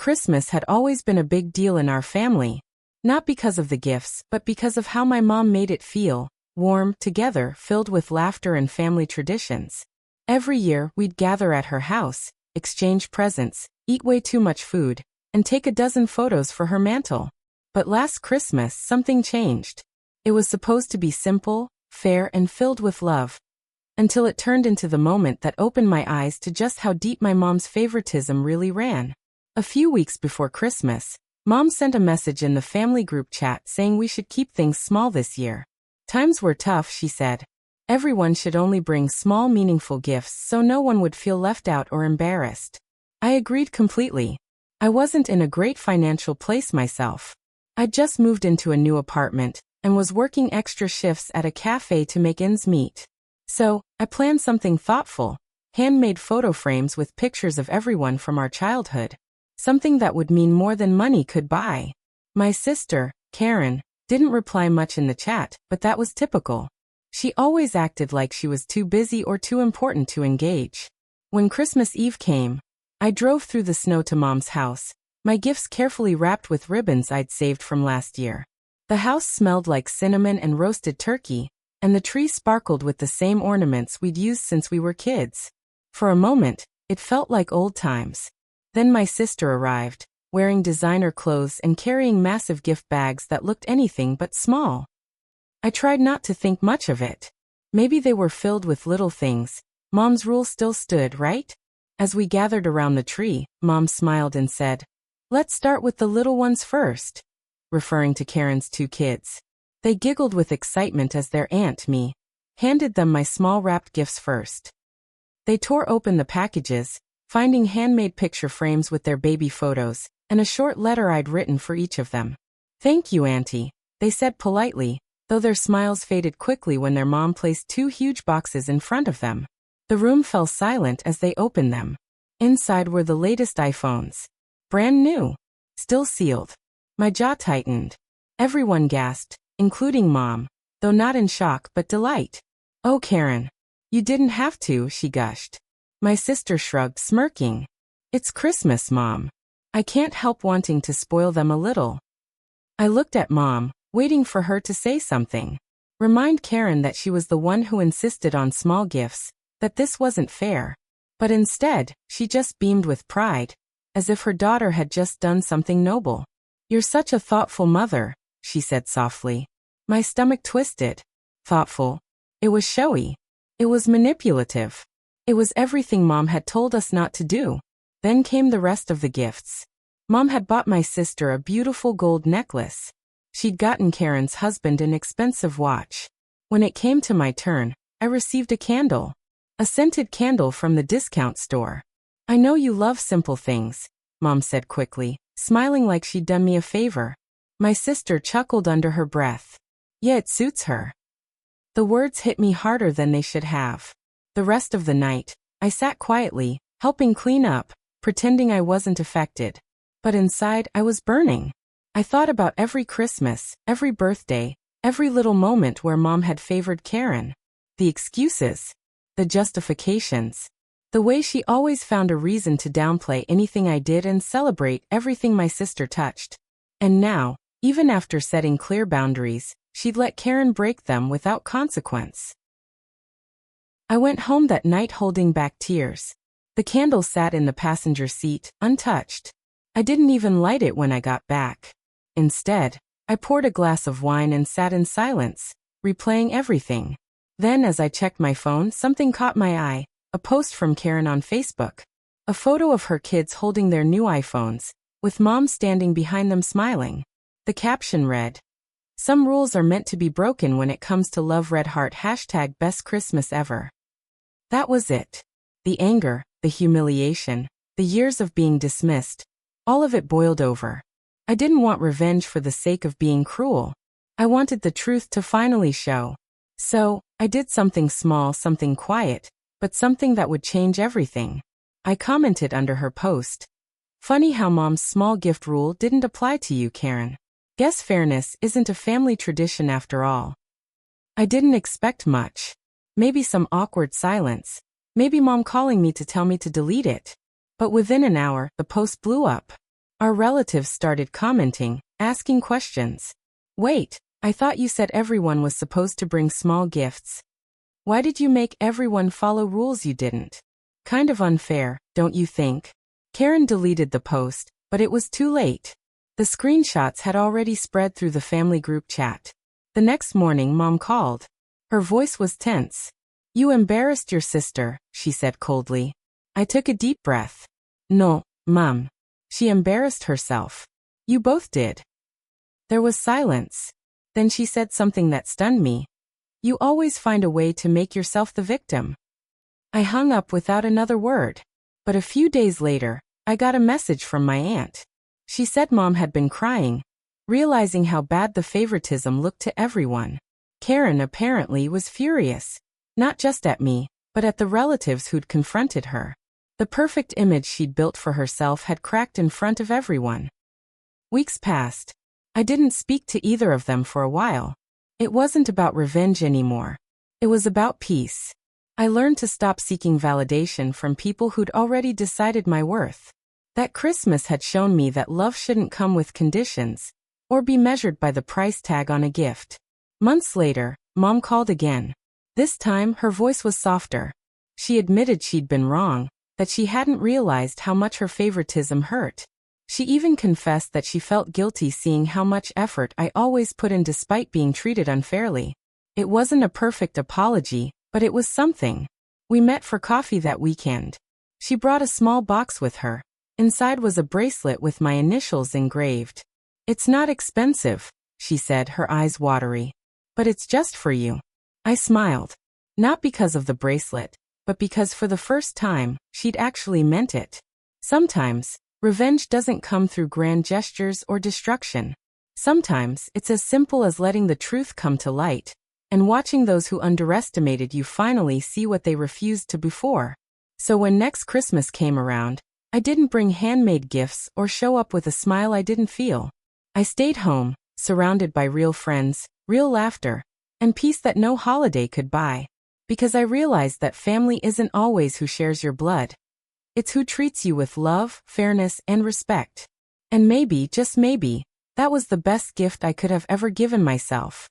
Christmas had always been a big deal in our family, not because of the gifts, but because of how my mom made it feel, warm, together, filled with laughter and family traditions. Every year, we'd gather at her house, exchange presents, eat way too much food, and take a dozen photos for her mantle. But last Christmas, something changed. It was supposed to be simple, fair, and filled with love, until it turned into the moment that opened my eyes to just how deep my mom's favoritism really ran. A few weeks before Christmas, Mom sent a message in the family group chat saying we should keep things small this year. Times were tough, she said. Everyone should only bring small, meaningful gifts so no one would feel left out or embarrassed. I agreed completely. I wasn't in a great financial place myself. I'd just moved into a new apartment and was working extra shifts at a cafe to make ends meet. So, I planned something thoughtful, handmade photo frames with pictures of everyone from our childhood. Something that would mean more than money could buy. My sister, Karen, didn't reply much in the chat, but that was typical. She always acted like she was too busy or too important to engage. When Christmas Eve came, I drove through the snow to Mom's house, my gifts carefully wrapped with ribbons I'd saved from last year. The house smelled like cinnamon and roasted turkey, and the tree sparkled with the same ornaments we'd used since we were kids. For a moment, it felt like old times. Then my sister arrived, wearing designer clothes and carrying massive gift bags that looked anything but small. I tried not to think much of it. Maybe they were filled with little things. Mom's rule still stood, right? As we gathered around the tree, Mom smiled and said, "Let's start with the little ones first," referring to Karen's two kids. They giggled with excitement as their aunt, me, handed them my small wrapped gifts first. They tore open the packages, finding handmade picture frames with their baby photos, and a short letter I'd written for each of them. "Thank you, Auntie," they said politely, though their smiles faded quickly when their mom placed two huge boxes in front of them. The room fell silent as they opened them. Inside were the latest iPhones. Brand new. Still sealed. My jaw tightened. Everyone gasped, including Mom, though not in shock but delight. "Oh, Karen. You didn't have to," she gushed. My sister shrugged, smirking. "It's Christmas, Mom. I can't help wanting to spoil them a little." I looked at Mom, waiting for her to say something. Remind Karen that she was the one who insisted on small gifts, that this wasn't fair. But instead, she just beamed with pride, as if her daughter had just done something noble. "You're such a thoughtful mother," she said softly. My stomach twisted. Thoughtful. It was showy. It was manipulative. It was everything Mom had told us not to do. Then came the rest of the gifts. Mom had bought my sister a beautiful gold necklace. She'd gotten Karen's husband an expensive watch. When it came to my turn, I received a candle. A scented candle from the discount store. "I know you love simple things," Mom said quickly, smiling like she'd done me a favor. My sister chuckled under her breath. "Yeah, it suits her." The words hit me harder than they should have. The rest of the night, I sat quietly, helping clean up, pretending I wasn't affected. But inside, I was burning. I thought about every Christmas, every birthday, every little moment where Mom had favored Karen. The excuses. The justifications. The way she always found a reason to downplay anything I did and celebrate everything my sister touched. And now, even after setting clear boundaries, she'd let Karen break them without consequence. I went home that night holding back tears. The candle sat in the passenger seat, untouched. I didn't even light it when I got back. Instead, I poured a glass of wine and sat in silence, replaying everything. Then as I checked my phone, something caught my eye, a post from Karen on Facebook. A photo of her kids holding their new iPhones, with Mom standing behind them smiling. The caption read, "Some rules are meant to be broken when it comes to love. Red heart # best Christmas ever." That was it. The anger, the humiliation, the years of being dismissed, all of it boiled over. I didn't want revenge for the sake of being cruel. I wanted the truth to finally show. So, I did something small, something quiet, but something that would change everything. I commented under her post. "Funny how Mom's small gift rule didn't apply to you, Karen. Guess fairness isn't a family tradition after all." I didn't expect much. Maybe some awkward silence. Maybe Mom calling me to tell me to delete it. But within an hour, the post blew up. Our relatives started commenting, asking questions. Wait, I thought you said everyone was supposed to bring small gifts. Why did you make everyone follow rules you didn't? Kind of unfair, don't you think? Karen deleted the post, but it was too late. The screenshots had already spread through the family group chat. The next morning, Mom called. Her voice was tense. You embarrassed your sister, she said coldly. I took a deep breath. No, Mom. She embarrassed herself. You both did. There was silence. Then she said something that stunned me. You always find a way to make yourself the victim. I hung up without another word. But a few days later, I got a message from my aunt. She said Mom had been crying, realizing how bad the favoritism looked to everyone. Karen apparently was furious, not just at me, but at the relatives who'd confronted her. The perfect image she'd built for herself had cracked in front of everyone. Weeks passed. I didn't speak to either of them for a while. It wasn't about revenge anymore. It was about peace. I learned to stop seeking validation from people who'd already decided my worth. That Christmas had shown me that love shouldn't come with conditions, or be measured by the price tag on a gift. Months later, Mom called again. This time, her voice was softer. She admitted she'd been wrong, that she hadn't realized how much her favoritism hurt. She even confessed that she felt guilty seeing how much effort I always put in despite being treated unfairly. It wasn't a perfect apology, but it was something. We met for coffee that weekend. She brought a small box with her. Inside was a bracelet with my initials engraved. It's not expensive, she said, her eyes watery. But it's just for you. I smiled. Not because of the bracelet, but because for the first time, she'd actually meant it. Sometimes, revenge doesn't come through grand gestures or destruction. Sometimes, it's as simple as letting the truth come to light, and watching those who underestimated you finally see what they refused to before. So when next Christmas came around, I didn't bring handmade gifts or show up with a smile I didn't feel. I stayed home, surrounded by real friends, real laughter, and peace that no holiday could buy. Because I realized that family isn't always who shares your blood. It's who treats you with love, fairness, and respect. And maybe, just maybe, that was the best gift I could have ever given myself.